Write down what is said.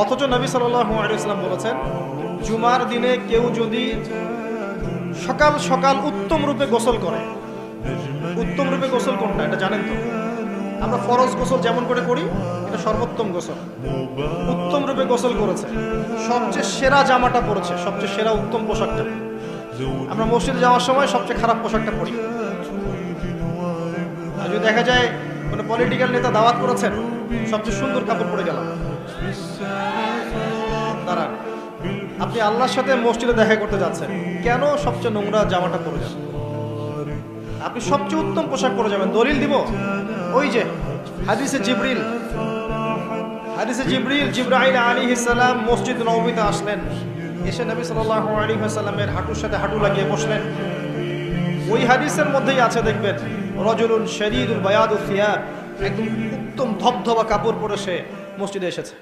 অথচ নবী সাল্লাল্লাহু আলাইহি ওয়াসাল্লাম বলেছেন, জুমার দিনে কেউ যদি সকাল সকাল উত্তম রূপে গোসল করে। উত্তম রূপে গোসল কোনটা এটা জানেন তো? আমরা ফরজ গোসল যেমন করে করি, এটা সর্বোত্তম গোসল। উত্তম রূপে গোসল করেছে, সবচেয়ে সেরা জামাটা পরেছে, সবচেয়ে সেরা উত্তম পোশাকটা। আমরা মসজিদে যাওয়ার সময় সবচেয়ে খারাপ পোশাকটা পরি। আর যদি দেখা যায় কোনো পলিটিক্যাল নেতা দাওয়াত করেছেন, সবচেয়ে সুন্দর কাপড় পরে গেলাম, দাঁড়ান, আপনি আল্লাহর সাথে মসজিদে দেখা করতে যাচ্ছেন, কেন সবচেয়ে নোংরা জামাটা পরে যাবেন? আপনি সবচেয়ে উত্তম পোশাক পরে যাবেন। দলিল দিব, ওই যে হাদিসে জিবরিল জিবরাইল আলাইহিস সালাম মসজিদ নববীতে আসলেন, এসে নবী সাল্লাল্লাহু আলাইহি ওয়াসাল্লামের হাঁটুর সাথে হাঁটু লাগিয়ে বসলেন। ওই হাদিসের মধ্যেই আছে, দেখবেন, রাজুলুন শাদীদুল বায়াদুস সিয়াব, একদম উত্তম ধবধবা কাপড় পরে সে মসজিদে এসেছে।